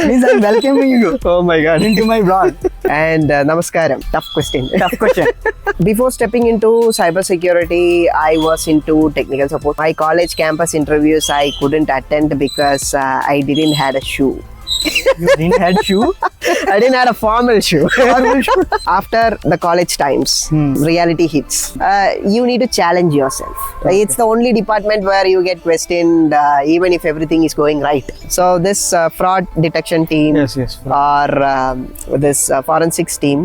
Means I'm welcoming you. Oh my god. Into my vlog. And namaskaram. Tough question. Tough question. Before stepping into cybersecurity, I was into technical support. My college campus interviews I couldn't attend because I didn't had a shoe. You didn't had shoe? I didn't have a formal shoe. After the college times, reality hits. You need to challenge yourself. It's the only department where you get questioned even if everything is going right. So this fraud detection team Yes. or this forensics team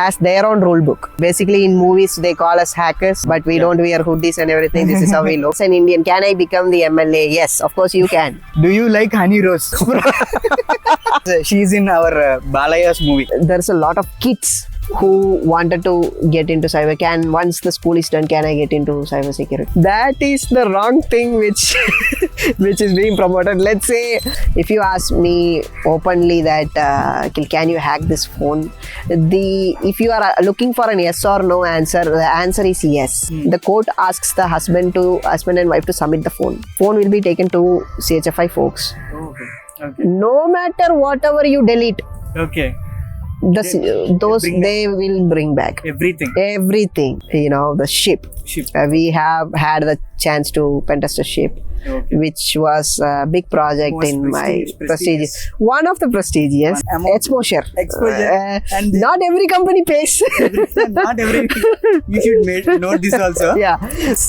has their own rule book. Basically, in movies they call us hackers, but we don't wear hoodies and everything. This is how we look. As an Indian, can I become the MLA? Yes, of course you can. Do you like Honey Rose? She's in our Balaya's movie. There's a lot of kids who wanted to get into cyber. Once the school is done, can I get into cybersecurity? That is the wrong thing which which is being promoted. Let's say if you ask me openly that can you hack this phone, if you are looking for an yes or no answer, the answer is yes. The court asks the husband and wife to submit the phone will be taken to CHFI folks. Okay. No matter whatever you delete, Okay. they will bring back everything. You know, the ship. We have had the chance to pentest a ship, which was a big project in my prestigious. One of the prestigious exposure. And Not every company pays. not every. You should note this also. Yeah,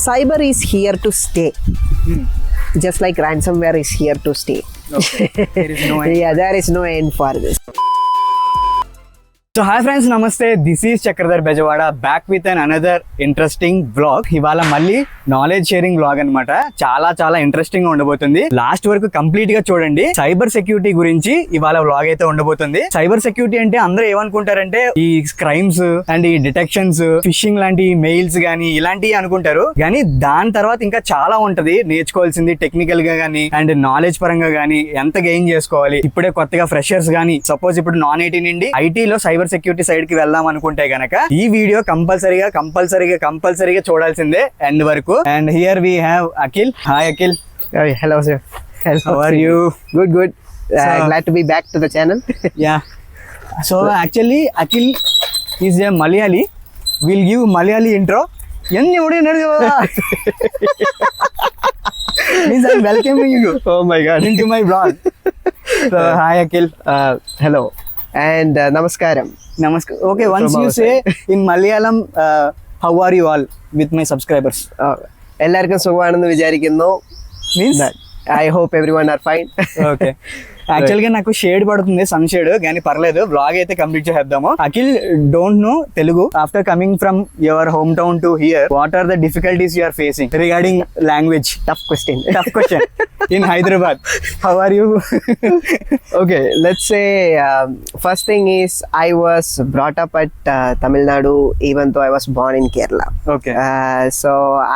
cyber is here to stay. Just like ransomware is here to stay. Okay. There is no end. Yeah, there is no end for this. So hi friends, నమస్తే. This is Chakradhar Bezawada back with an another interesting vlog. ఇవాళ మళ్ళీ knowledge sharing vlog అనమాట. చాలా interesting గా ఉండబోతుంది. Last వరకు complete గా చూడండి. సైబర్ సెక్యూరిటీ గురించి ఇవాళ వ్లాగ్ అయితే ఉండబోతుంది. సైబర్ సెక్యూరిటీ అంటే అందరూ ఏమనుకుంటారంటే ఈ క్రైమ్స్ అండ్ ఈ డిటెక్షన్స్, ఫిషింగ్ లాంటి మెయిల్స్ గానీ ఇలాంటివి అనుకుంటారు. కానీ దాని తర్వాత ఇంకా చాలా ఉంటది నేర్చుకోవాల్సింది. టెక్నికల్ గా గానీ అండ్ నాలెడ్జ్ పరంగా గానీ ఎంత గెయిన్ చేసుకోవాలి. ఇప్పుడే కొత్తగా ఫ్రెషర్స్ గానీ సపోజ్ ఇప్పుడు నాన్ ఐటీ నుండి ఐటీలో సైబర్ సెక్యూరిటీ సైడ్ కి వెళ్దాం అనుకుంటే గనక ఈ వీడియో కంపల్సరీగా చూడాల్సిందే ఎండ్ వరకు. And here we have Akhil. Hi Akhil. Hello sir. How are you? Good. Glad to be back to the channel. Yeah. So actually Akhil is a Malayali. We'll give Malayali intro. Means I'm welcoming you. Oh my god. Into my vlog. So hi Akhil. Hello and namaskaram. Namaskar. Okay, once From you our say in Malayalam, how are you all with my subscribers? എല്ലാവർക്കും സുഖമാണെന്ന് വിചാരിക്കുന്നു. Means I hope everyone are fine. Okay. Actual గా నాకు shade పడుతుంది, sun shade, కానీ పర్లేదు. Vlog అయితే complete చేద్దాము. Akhil don't know Telugu. After coming from your home town to here, what are the difficulties you are facing regarding language? Tough question. In Hyderabad. How are you? Okay, let's say first thing is I was brought up at Tamil Nadu, even though I was born in Kerala. Okay. So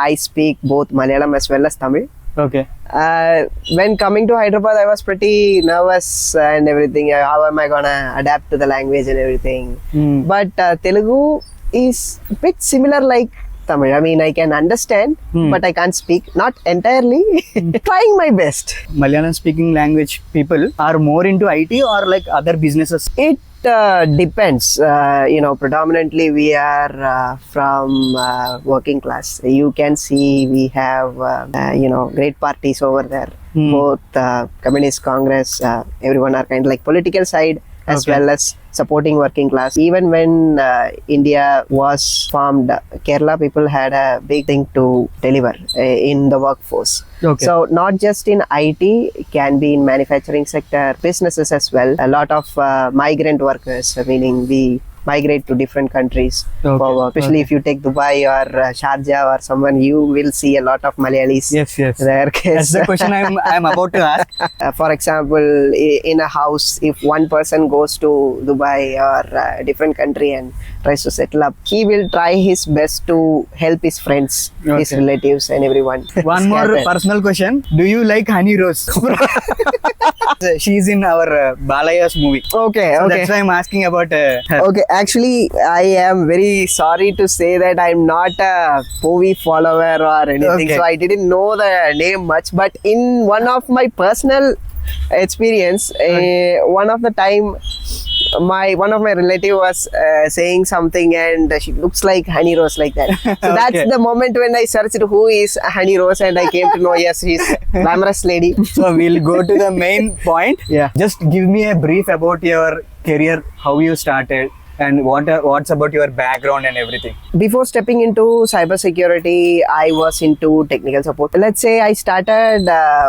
I speak both Malayalam as well as Tamil. Okay. When coming to Hyderabad, I was pretty nervous and everything. How am I gonna adapt to the language and everything? But Telugu is a bit similar like Tamil. I mean, I can understand, but I can't speak. Not entirely. Trying my best. Malayalam speaking language people are more into IT or like other businesses? It depends. Predominantly we are from working class. You can see we have great parties over there. Both Communist Congress, everyone are kind of like political side as well as supporting working class. Even when India was formed, Kerala people had a big thing to deliver in the workforce. Okay. So not just in IT, can be in manufacturing sector, businesses as well. A lot of migrant workers, meaning we migrate to different countries for work. Especially if you take Dubai or Sharjah or someone, you will see a lot of Malayalis there. That's the question I'm about to ask. For example, in a house, if one person goes to Dubai or a different country and tries to settle up, he will try his best to help his friends, his relatives and everyone. One more personal question. Do you like Honey Rose? She's in our Balaya's movie. Okay. That's why I'm asking about her. Okay, actually, I am very sorry to say that I'm not a movie follower or anything, so I didn't know the name much. But in one of my personal experience. One of the time, one of my relative was saying something, and she looks like Honey Rose, like that. So Okay. that's the moment when I searched who is Honey Rose, and I came to know, yes, she's glamorous lady. So we'll go to the main point. Yeah. Just give me a brief about your career, how you started, and what's about your background and everything. Before stepping into cybersecurity, I was into technical support. Let's say I started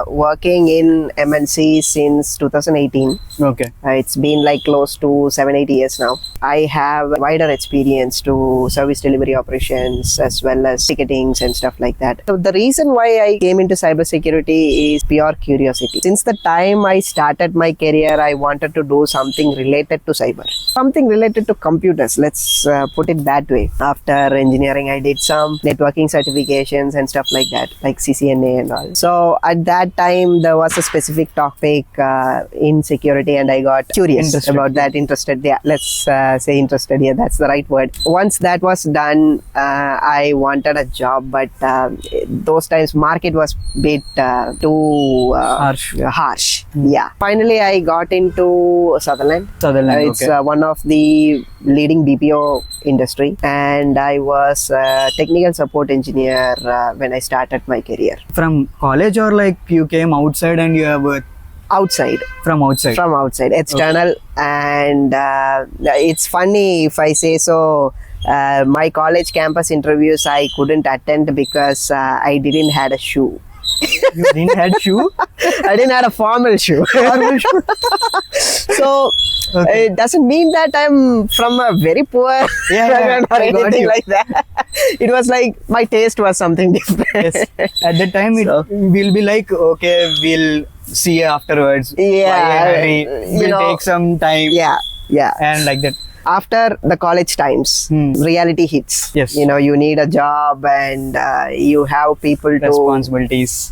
working in MNC since 2018. Okay. It's been like close to 7-8 years now. I have wider experience to service delivery operations as well as ticketings and stuff like that. So the reason why I came into cybersecurity is pure curiosity. Since the time I started my career, I wanted to do something related to cyber, something related to computers. Let's put it that way. After engineering, I did some networking certifications and stuff like that, like CCNA and all. So at that time, there was a specific topic in security, and I got curious Interested. about that. Interested, yeah. Let's say interested. Yeah, that's the right word. Once that was done, I wanted a job, but those times market was bit too harsh. Yeah. Finally, I got into Sutherland. It's Okay. one of the leading BPO industry, and I was a technical support engineer when I started my career. From college, or like you came outside and you have Outside, from outside? external, and it's funny if I say so. My college campus interviews I couldn't attend because I didn't had a shoe. You didn't had shoe? I didn't have a formal shoe. So Okay. it doesn't mean that I'm from a very poor Yeah, background or I got anything you. like that. It was like my taste was something different. Yes. At that time, it So- will be like, okay, we'll see afterwards. Yeah, Why hurry? you We'll know, take some time. Yeah. And like that. After the college times, reality hits. Yes. You need a job, and you have people to Responsibilities.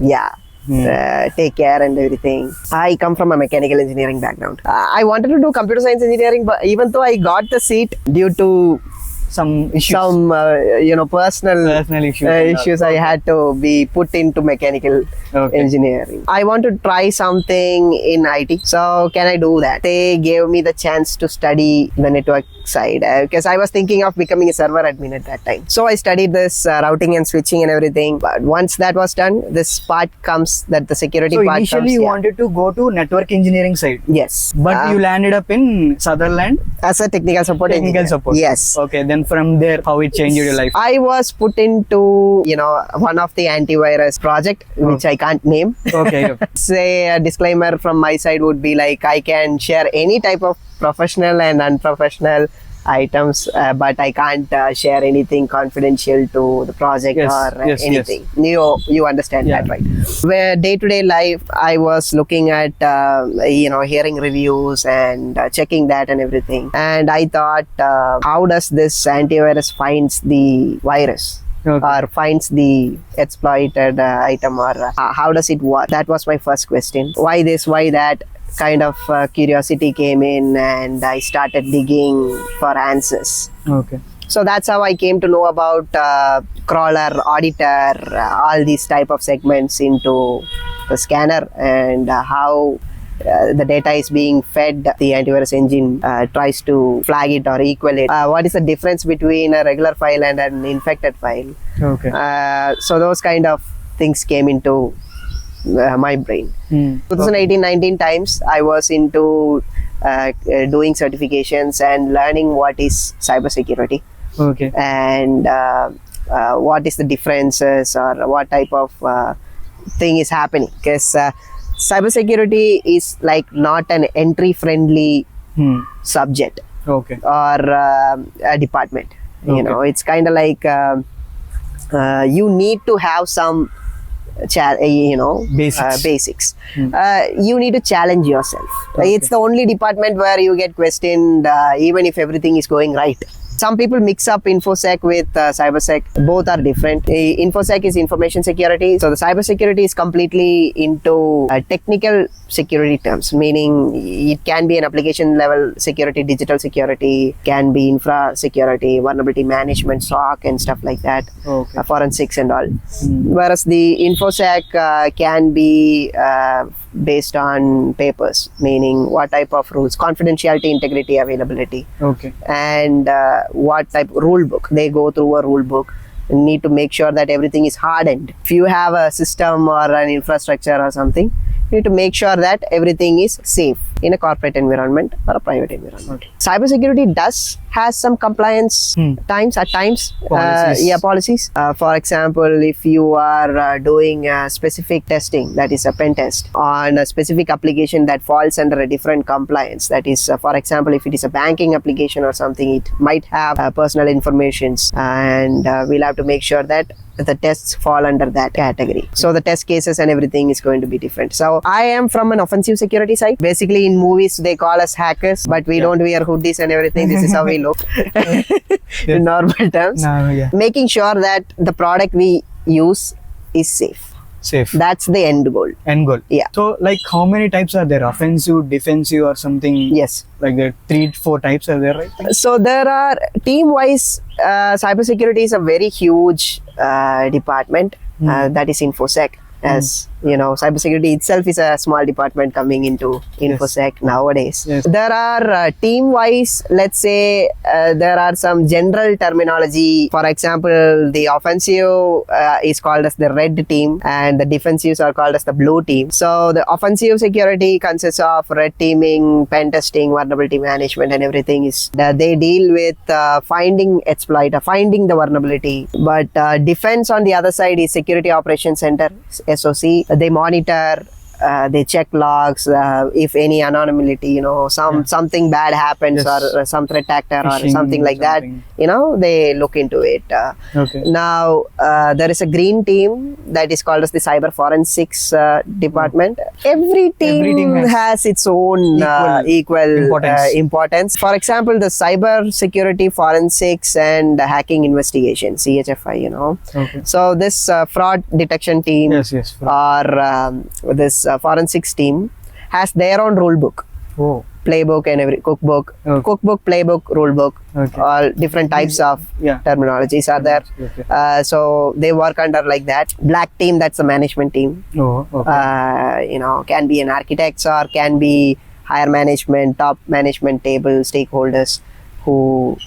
take care and everything. I come from a mechanical engineering background. I wanted to do computer science engineering, but even though I got the seat due to Some issues. some personal issues. issues, I had to be put into mechanical Okay. engineering. I want to try something in IT, so can I do that? They gave me the chance to study the network side because I was thinking of becoming a server admin at that time. So I studied this routing and switching and everything. But once that was done, this part comes, that the security So part initially comes. you Yeah. wanted to go to network engineering side, Yes, but you landed up in Sutherland as a technical support technical engineer. support. Yes. Okay. Then from there, how it changed your life? I was put into, one of the antivirus project, which I can't name. Okay. Say a disclaimer from my side would be like, I can share any type of professional and unprofessional items, but I can't share anything confidential to the project Yes, or yes, anything. You understand Yeah. that, right? Where day-to-day life, I was looking at hearing reviews and checking that and everything, and I thought, how does this antivirus finds the virus? Okay. Or finds the exploited item, or how does it work? That was my first question. Why this, why that? Kind of curiosity came in, and I started digging for answers. Okay. So that's how I came to know about crawler, auditor, all these type of segments into the scanner, and how the data is being fed. The antivirus engine tries to flag it or equal it. What is the difference between a regular file and an infected file? Okay. So those kind of things came into my brain. 2018-19 times I was into doing certifications and learning what is cybersecurity, Okay. and what is the differences, or what type of thing is happening, because cybersecurity is like not an entry friendly subject Okay. or a department. Okay. It's kind of like you need to have some Basics. basics. You need to challenge yourself. It's the only department where you get questioned even if everything is going right. Some people mix up InfoSec with CyberSec. Both are different. InfoSec is information security. So the cybersecurity is completely into technical security terms, meaning it can be an application level security, digital security, can be infra security, vulnerability management, SOC and stuff like that, Okay. forensics and all. Whereas the InfoSec can be based on papers, meaning what type of rules, confidentiality, integrity, availability, Okay. and what type rule book. They go through a rule book and need to make sure that everything is hardened. If you have a system or an infrastructure or something, you need to make sure that everything is safe in a corporate environment or a private environment. Okay. Cybersecurity has some compliance times at times. Policies. Policies. For example, if you are doing a specific testing, that is a pen test, on a specific application that falls under a different compliance, that is, for example, if it is a banking application or something, it might have personal informations, and we'll have to make sure that the tests fall under that category. So the test cases and everything is going to be different. So I am from an offensive security side. Basically, in movies they call us hackers, but we don't wear hoodies and everything. This is how we look in normal terms. No, yeah. Making sure that the product we use is safe. Safe. That's the end goal. End goal. Yeah. So, like, how many types are there? Offensive, defensive, or something? Yes. Like there, 3-4 types are there, right? So there are team-wise. Cybersecurity is a very huge department. That is InfoSec. As you know, cybersecurity itself is a small department coming into InfoSec nowadays. Yes. There are team-wise, let's say, there are some general terminology. For example, the offensive is called as the red team, and the defensives are called as the blue team. So the offensive security consists of red teaming, pen testing, vulnerability management, and everything. Is they deal with finding finding the vulnerability. But defense on the other side is Security Operations Center, SOC. They monitor, they check logs, if any anomaly, something bad happens, Yes. or some threat actor or Phishing, something like something. that, they look into it. Okay. Now, there is a green team that is called as the Cyber Forensics Department. Every team has its own equal importance. For example, the Cyber Security Forensics and Hacking Investigation, CHFI, Okay. So this fraud detection team Yes. or this forensics team has their own rule book, Oh. playbook, and every cookbook, playbook, rule book. Okay. All different types of terminologies are there. Okay. So they work under like that. Black team, that's the management team. Oh. Okay. Can be an architects or can be higher management, top management table stakeholders who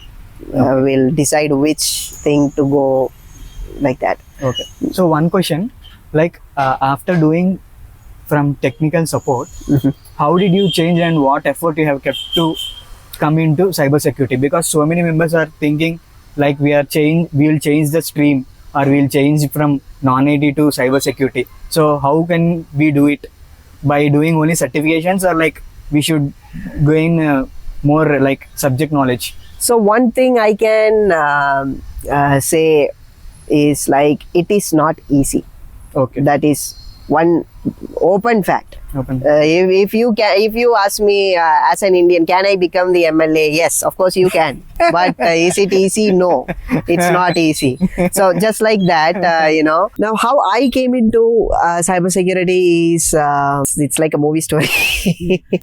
will decide which thing to go like that. Okay. So one question, like after doing from technical support, how did you change and what effort you have kept to come into cybersecurity? Because so many members are thinking like we'll change the stream or we'll change from non-IT to cybersecurity. So how can we do it? By doing only certifications, or like we should gain more like subject knowledge? So one thing I can say is like it is not easy. Okay. That is one open fact. If you ask me as an Indian, can I become the MLA? Yes, of course you can. But is it easy? No, it's not easy. So just like that, Now how I came into cybersecurity is it's like a movie story.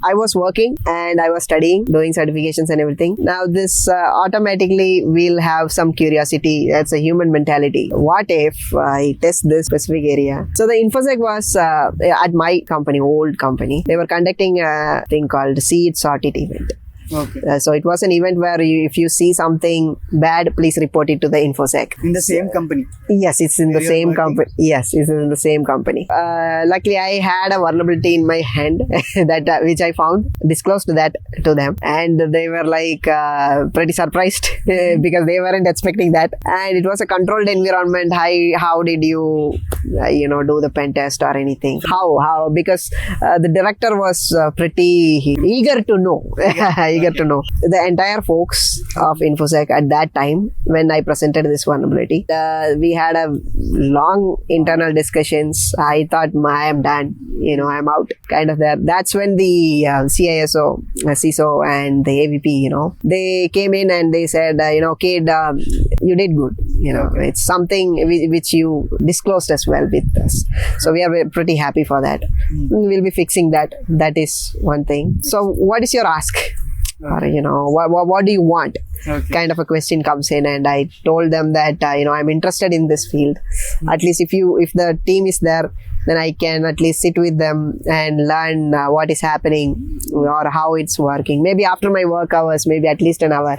I was working and I was studying, doing certifications and everything. Now this automatically will have some curiosity. That's a human mentality. What if I test this specific area? So the InfoSec was at my company, old company. They were conducting a thing called See It, Sort It event. Okay. So it was an event where if you see something bad, please report it to the InfoSec. In the same company? Yes, it's in the same company. Yes, it's in the same company. Luckily, I had a vulnerability in my hand that which I found, disclosed that to them, and they were like pretty surprised because they weren't expecting that. And it was a controlled environment. How did you do the pen test or anything? How? Because the director was pretty eager to know. The entire folks of InfoSec at that time, when I presented this vulnerability, we had a long internal discussions. I thought I am done, I'm out kind of there. That's when the CISO, and the AVP, they came in and they said, kid, you did good. It's something which you disclosed as well with us. So we are pretty happy for that. We'll be fixing that. That is one thing. So what is your ask? Or what do you want? Okay. kind of a question comes in, and I told them that I'm interested in this field. At least if the team is there, then I can at least sit with them and learn what is happening or how it's working. Maybe after my work hours, maybe at least an hour,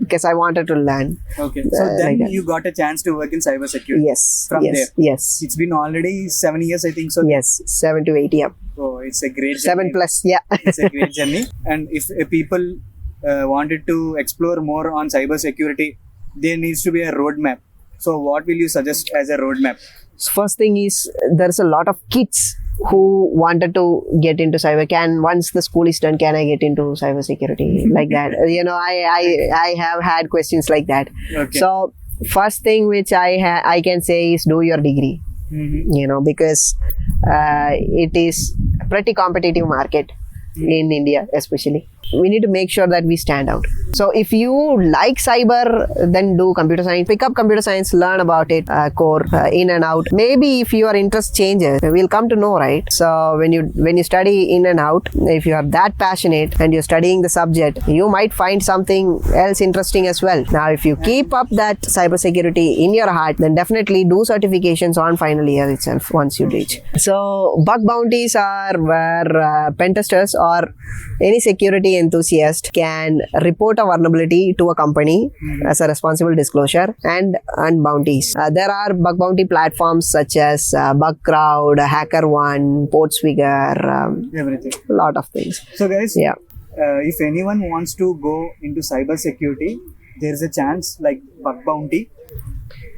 because I wanted to learn. Okay. So then like that. you got a chance to work in cybersecurity. Yes. From yes. there. Yes. It's been already 7 years, I think so. Yes. 7 to 8. Yeah. So it's a great 7 journey. plus. Yeah. It's a great journey. And if people wanted to explore more on cybersecurity, there needs to be a roadmap. So what will you suggest as a roadmap? First thing is, there's a lot of kids who wanted to get into cyber. Once the school is done, can I get into cybersecurity? Like that. I have had questions like that. Okay. So first thing which I can say is do your degree. Because it is a pretty competitive market in India, especially. We need to make sure that we stand out. So if you like cyber, then do computer science. Pick up computer science, learn about it, core, in and out. Maybe if your interest changes, we'll come to know, right? So when you study in and out, if you are that passionate and you're studying the subject, you might find something else interesting as well. Now, if you keep up that cybersecurity in your heart, then definitely do certifications on final year itself once you reach. So bug bounties are where pen testers or any security enthusiast can report a vulnerability to a company as a responsible disclosure and bounties. There are bug bounty platforms such as Bugcrowd, HackerOne, Portsfigure, Everything. a lot of things. So guys, Yeah. If anyone wants to go into cybersecurity, there is a chance like bug bounty.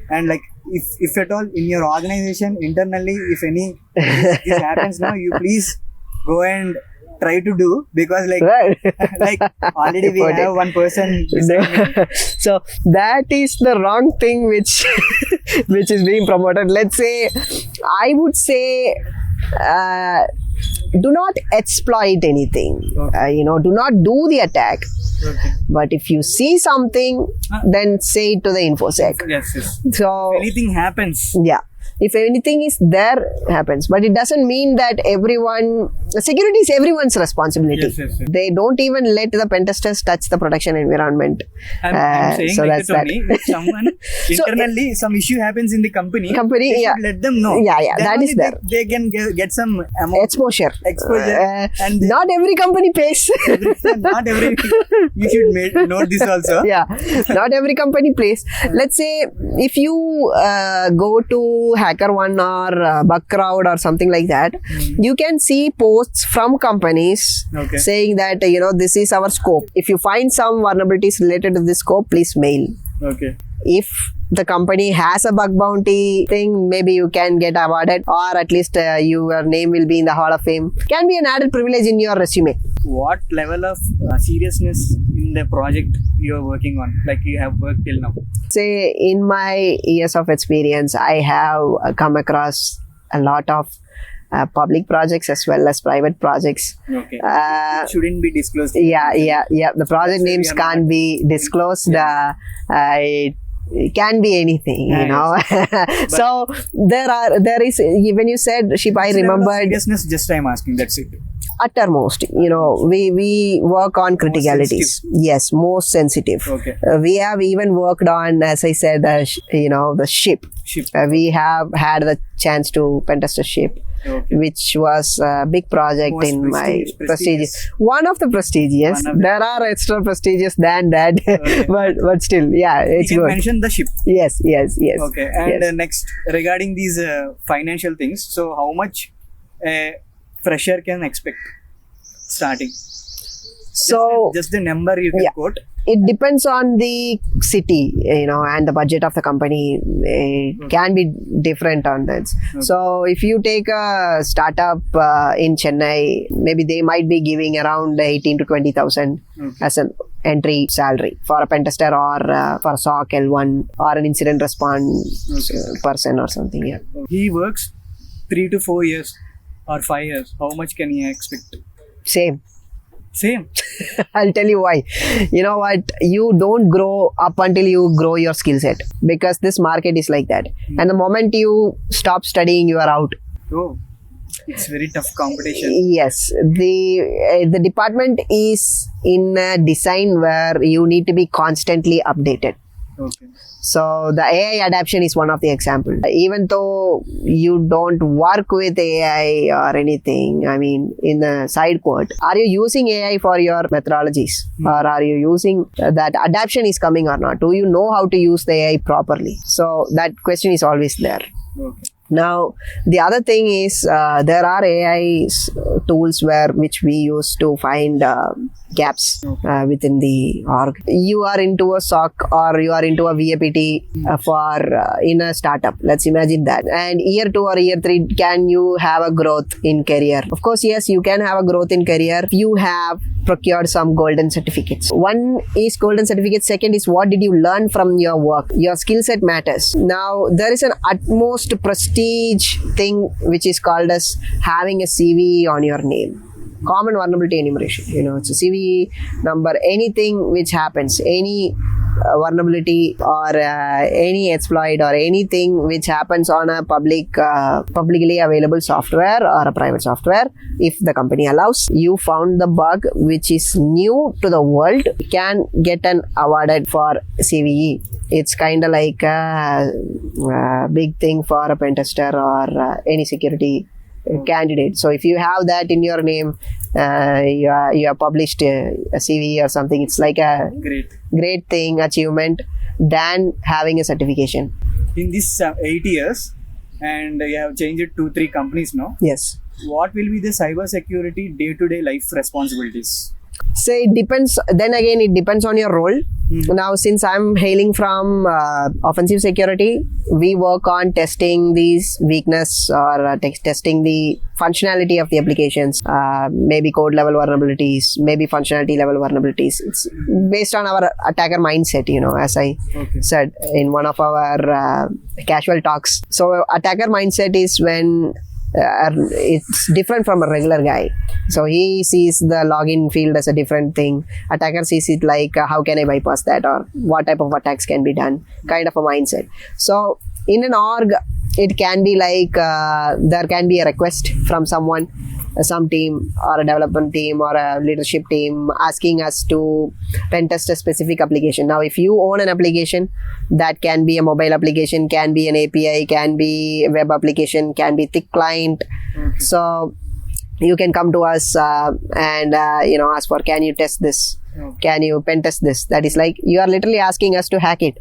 And like if at all in your organization internally, if any this happens now, you please go and try to do, because like Right. like already we Put have it. one person beside me. So that is the wrong thing which which is being promoted. Let's say, I would say, do not exploit anything. Okay. Do not do the attack. Okay. But if you see something, then say it to the infosec. Yes, yes. So Anything happens. yeah, if anything is there, happens. But it doesn't mean that security is everyone's responsibility. Yes. They don't even let the pen testers touch the production environment. I'm saying so like that's that that. only. If someone So, internally some issue happens in the company, Company, they yeah. should let them know. Yeah, Then that only is there. They can get some amount. Exposure. And Not every company pays. not every. You should note this also. Yeah, not every company plays. Let's say if you go to HackerOne or Bugcrowd or something like that, you can see posts from companies Okay. saying that this is our scope. If you find some vulnerabilities related to this scope, please mail. Okay. If the company has a bug bounty thing, maybe you can get awarded, or at least your name will be in the Hall of Fame. Can be an added privilege in your resume. What level of seriousness in the project you are working on? Like you have worked till now. Say in my years of experience, I have come across a lot of public projects as well as private projects. Okay. Shouldn't be disclosed. Yeah. The project So names we are can't not- be disclosed. It can be anything, Yeah, So there is, when you said ship, I Which level of remembered seriousness, just I'm asking. That's it. uttermost. We work on criticalities. Yes, most sensitive. Okay. We have even worked on, as I said, the ship. Ship. We have had the chance to pen test a ship, Okay. which was a big project Most in my prestigious. prestigious. One of the prestigious. One of the- There are extra prestigious than that, Okay. but still, yeah, it's you can good. mention the ship. Yes. Okay. And yes. next, regarding these financial things, so how much a fresher can expect starting? So Just the number you can Yeah. quote. it depends on the city, and the budget of the company. It can be different on that. Okay. So if you take a startup in Chennai, maybe they might be giving around 18 to 20,000 Okay. as an entry salary for a pen tester or for a SOC L1 or an incident response Okay. person or something. Yeah. He works 3 to 4 years or 5 years. How much can he expect? Same. Same. I'll tell you why. You know what? You don't grow up until you grow your skill set, because this market is like that. And the moment you stop studying, you are out. Oh. It's very tough competition. Yes, the department is in a design where you need to be constantly updated. Okay. So the AI adaptation is one of the examples. Even though you don't work with AI or anything, I mean, in the side code, are you using AI for your methodologies, or are you using that adaptation is coming or not? Do you know how to use the AI properly? So that question is always there. Okay. Now, the other thing is there are AI tools which we use to find gaps within the org. You are into a SOC or you are into a VAPT in a startup. Let's imagine that. And year 2 or year 3, can you have a growth in career? Of course, yes, you can have a growth in career if you have procured some golden certificates. One is golden certificate. Second is what did you learn from your work? Your skill set matters. Now, there is an utmost prestige thing which is called as having a CV on your name. Common vulnerability enumeration. It's a CV number. Anything which happens, any vulnerability or any exploit or anything which happens on a publicly available software or a private software, if the company allows, you found the bug which is new to the world, can get an awarded for CVE. It's kind of like a big thing for a pen tester or any security candidate. So if you have that in your name, you have published a CV or something, it's like a great thing, achievement than having a certification. In this 8 years, and you have changed it 2-3 companies now. Yes. What will be the cybersecurity day-to-day life responsibilities? So it depends. Then again, it depends on your role. Now, since I'm hailing from offensive security, we work on testing these weakness or testing the functionality of the applications, maybe code level vulnerabilities, maybe functionality level vulnerabilities. It's based on our attacker mindset, as I said in one of our casual talks. So attacker mindset is when it's different from a regular guy. So he sees the login field as a different thing. Attacker sees it like how can I bypass that, or what type of attacks can be done, kind of a mindset. So in an org, it can be like there can be a request from someone, some team or a development team or a leadership team asking us to pen test a specific application. Now, if you own an application, that can be a mobile application, can be an API, can be a web application, can be thick client. So you can come to us and ask for, can you test this? Can you pen test this? That is like you are literally asking us to hack it.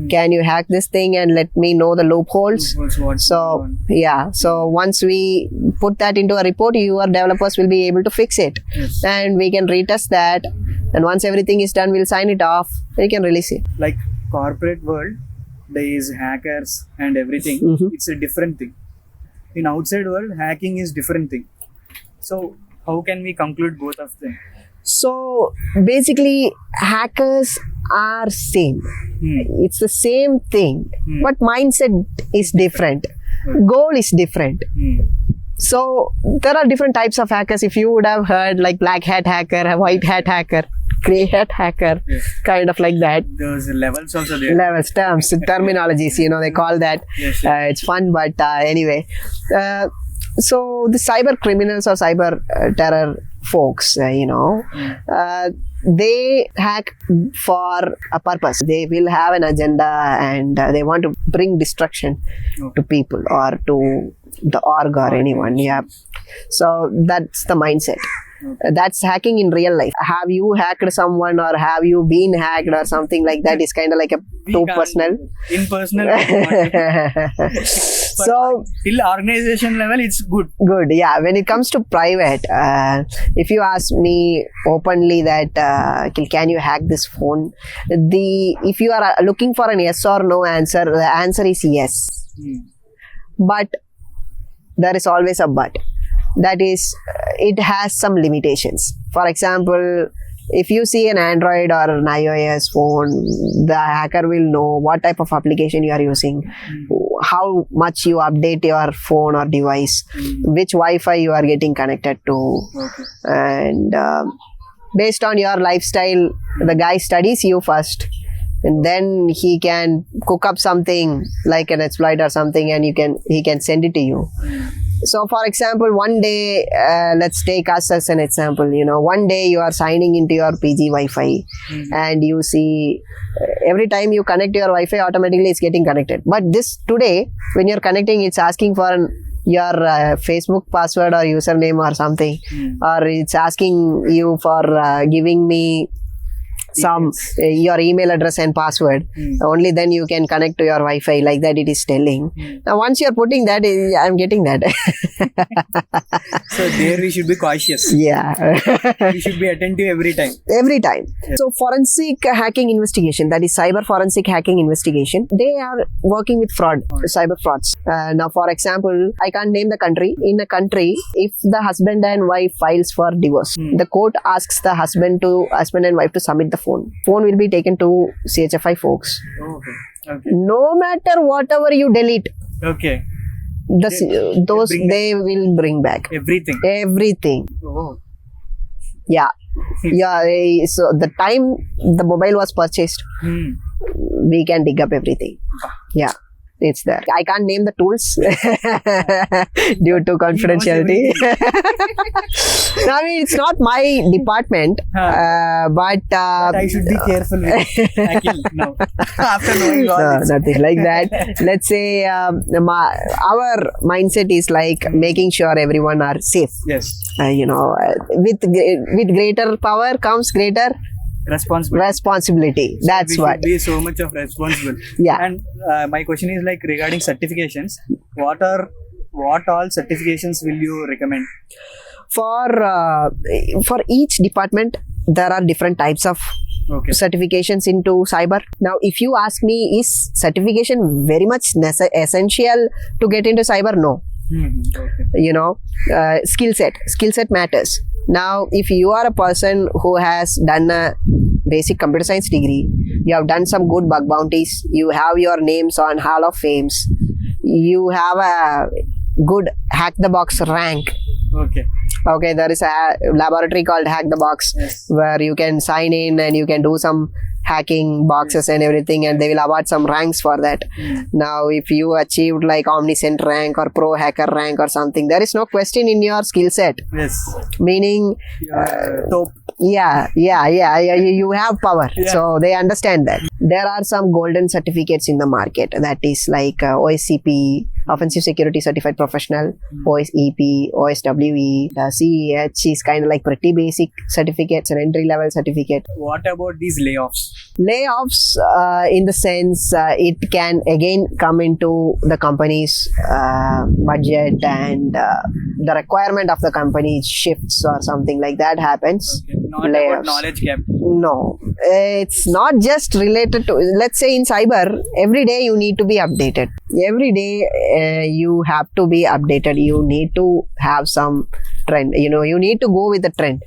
Can you hack this thing and let me know the loopholes? So yeah, so once we put that into a report, your developers will be able to fix it, and we can retest that, and once everything is done, we'll sign it off and we can release it. Like corporate world, there is hackers and everything. It's a different thing. In outside world, hacking is different thing. So how can we conclude both of them? So basically, hackers are same. It's the same thing, but mindset is different. Goal is different. So there are different types of hackers. If you would have heard like black hat hacker, white hat hacker, grey hat hacker, kind of like that. Those levels also there. Levels, terms, terminologies, they call that. It's fun, but anyway. So the cyber criminals or cyber terror folks, they hack for a purpose. They will have an agenda and they want to bring destruction to people or to the org or anyone. Yeah. So that's the mindset. That's hacking in real life. Have you hacked someone or have you been hacked or something like that? Is kind of like too personal. Impersonal. So till organization level, it's good. Good, yeah. When it comes to private, if you ask me openly that can you hack this phone? If you are looking for an yes or no answer, the answer is yes. But there is always a but. That is, it has some limitations. For example, if you see an Android or an iOS phone, the hacker will know what type of application you are using, how much you update your phone or device, which Wi-Fi you are getting connected to, and based on your lifestyle, the guy studies you first, and then he can cook up something like an exploit or something, and he can send it to you. So for example, one day, let's take us as an example, one day you are signing into your PG Wi-Fi and you see every time you connect your Wi-Fi, automatically it's getting connected. But this today, when you're connecting, it's asking for your Facebook password or username or something, or it's asking you for giving me some your email address and password. Only then you can connect to your Wi-Fi, like that it is telling. Now once you're putting that, I'm getting that. So there we should be cautious. Yeah. We should be attentive every time. Every time. So forensic hacking investigation, that is cyber forensic hacking investigation, they are working with fraud, cyber frauds. Now for example, I can't name the country. In a country, if the husband and wife files for divorce, the court asks the husband and wife to submit the phone will be taken to CHFI folks. Okay. No matter whatever you delete, Okay. they will bring back everything. Oh. Yeah. So the time the mobile was purchased, we can dig up everything. Yeah, it's there. I can't name the tools due to confidentiality. I mean, it's not my department, but I should be careful with hacking now. After knowing all this. Nothing like that. Let's say our mindset is like making sure everyone are safe. Yes. With greater power comes greater responsibility. That's what. We should be so much of responsible. Yeah. And my question is like regarding certifications. What all certifications will you recommend? For each department, there are different types of certifications into cyber. Now, if you ask me, is certification very much essential to get into cyber? No. Skill set matters. Now, if you are a person who has done a basic computer science degree, you have done some good bug bounties, you have your names on Hall of Fames, you have a good hack the box rank. Okay, there is a laboratory called Hack the Box, where you can sign in and you can do some hacking boxes and everything, and they will award some ranks for that. Now, if you achieved like Omniscient rank or Pro Hacker rank or something, there is no question in your skill set. Yes. Meaning, top. Yeah, you have power. So they understand that. There are some golden certificates in the market, that is like OSCP, Offensive Security Certified Professional, OSEP, OSWE, CEH is kind of like pretty basic certificates, an entry level certificate. What about these layoffs? Layoffs, in the sense, it can again come into the company's budget, and the requirement of the company shifts or something like that happens. Not about knowledge gap. No, it's not just related to, let's say in cyber, every day you need to be updated. Every day you have to be updated. You need to have some trend. You need to go with the trend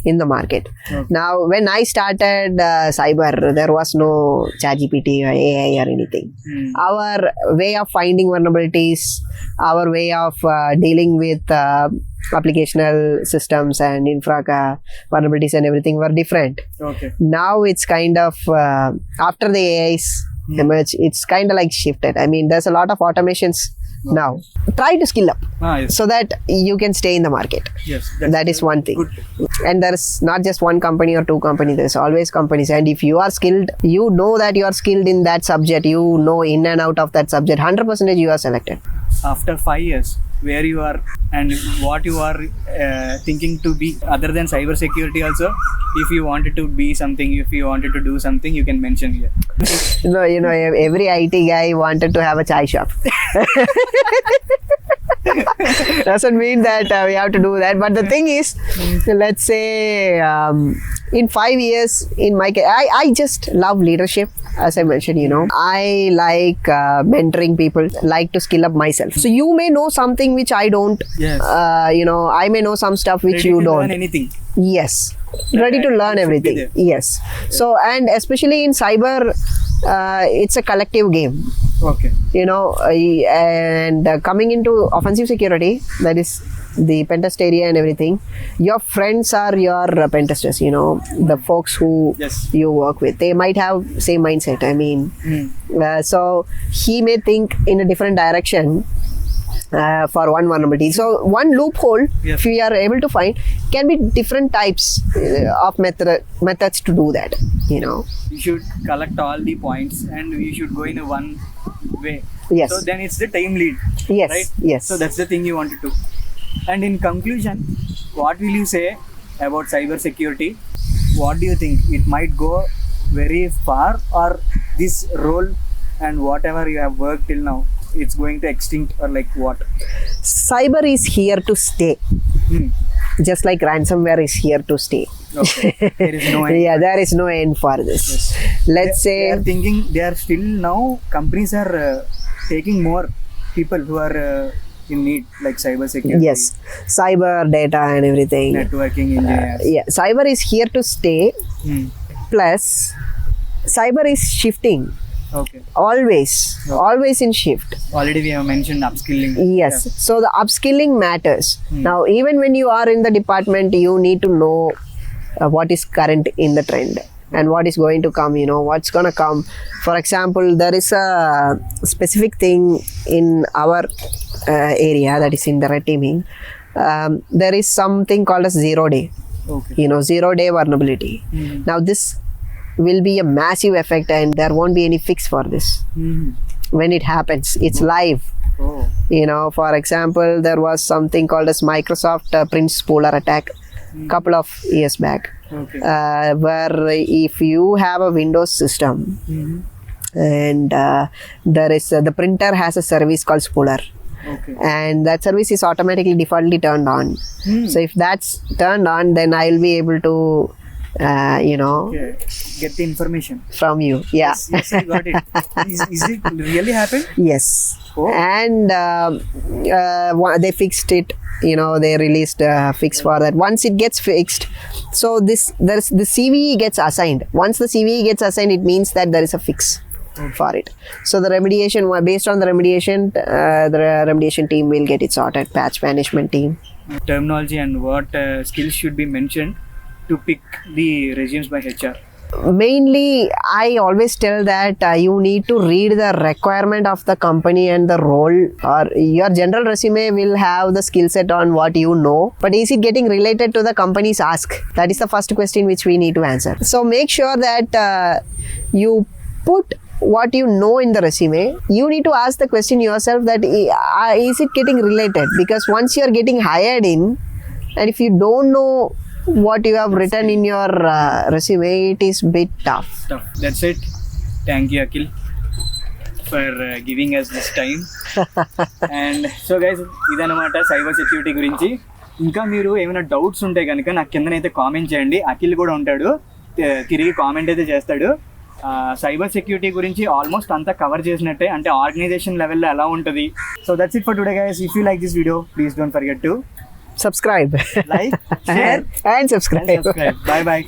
in the market. Now, when I started cyber, there was no ChatGPT or AI or anything. Our way of finding vulnerabilities, our way of dealing with applicational systems and infra vulnerabilities and everything were different. Now it's kind of after the AIs emerge, it's kind of like shifted. I mean, there's a lot of automations now. Try to skill up so that you can stay in the market. Yes, that is one thing. And there's not just one company or two companies, there's always companies. And if you are skilled, you know that you are skilled in that subject, you know in and out of that subject, 100% you are selected. After 5 years, where you are and what you are thinking to be, other than cyber security also, if you wanted to be something, if you wanted to do something, you can mention here. Every IT guy wanted to have a chai shop. Doesn't mean that we have to do that, but the thing is, let's say in 5 years, in my case, I just love leadership. As I mentioned, I like mentoring people, like to skill up myself. So you may know something which I don't. Yes. I may know some stuff which you don't. Learn anything. Yes. Ready to learn everything. Yes. So, and especially in cyber, it's a collective game. And coming into offensive security, that is the pentest area and everything, your friends are your pentesters, the folks who you work with, they might have same mindset. I mean, so he may think in a different direction, for one vulnerability. So one loophole, Yes. if we are able to find, can be different types of methods to do that. You know. You should collect all the points and we should go in a one way. Yes. So then it's the time lead. Yes. Right? Yes. So that's the thing you wanted to. And in conclusion, what will you say about cyber security? What do you think? It might go very far, or this role and whatever you have worked till now, it's going to extinct, or like what? Cyber is here to stay. Hmm. Just like ransomware is here to stay. Okay. There is no end. Yeah, there is no end for this. Yes. Let's They are say thinking, they are still now, companies are taking more people who are in need, like cyber security. yes, cyber data and everything. Networking engineers. Yeah, cyber is here to stay. Hmm. Plus, cyber is shifting Okay. always in shift. Already we have mentioned upskilling. Yes, so the upskilling matters. Now, even when you are in the department, you need to know what is current in the trend and what is going to come, you know, what's going to come. For example, there is a specific thing in our area, that is in the red teaming. There is something called as 0 day, Okay. you know, 0 day vulnerability. Mhm. Now, this will be a massive effect and there won't be any fix for this. Mhm. When it happens, it's live. Oh. You know, for example, there was something called as Microsoft Print Spooler attack couple of years back, Okay. where if you have a Windows system Mhm. and there is the printer has a service called Spooler, Okay. and that service is automatically defaultly turned on. Hmm. So if that's turned on, then I will be able to you know, Okay. Get the information. from you. Yeah. Yes, I got it. Is it really happened? Yes. Oh. And they fixed it, you know, they released a fix for that. Once it gets fixed, so there's the CVE gets assigned. Once the CVE gets assigned, it means that there is a fix for it. So the remediation, based on the remediation team will get it sorted, patch management team. Terminology and what skills should be mentioned to pick the resumes by HR. Mainly, I always tell that you need to read the requirement of the company and the role, or your general resume will have the skill set on what you know, but is it getting related to the company's ask? That is the first question which we need to answer. So make sure that you put what you know in the resume. You need to ask the question yourself that is it getting related? Because once you are getting hired in, and if you don't know what you have written in your resume, it is bit tough. Stuff. That's it. Thank you, Akhil, for giving us this time. And so guys, ఇదన్నమాట cyber security గురించి. ఇంకా మీరు ఏమైనా doubts ఉంటే కనుక నాకు కిందనైతే comment చేయండి. అఖిల్ కూడా ఉంటాడు, తిరిగి కామెంట్ అయితే చేస్తాడు. సైబర్ సెక్యూరిటీ గురించి ఆల్మోస్ట్ అంతా కవర్ చేసినట్టే, అంటే ఆర్గనైజేషన్ లెవెల్లో ఎలా ఉంటుంది. So that's it for today guys. If you like this video, please don't forget to Subscribe. like, share and subscribe. and subscribe. Bye bye.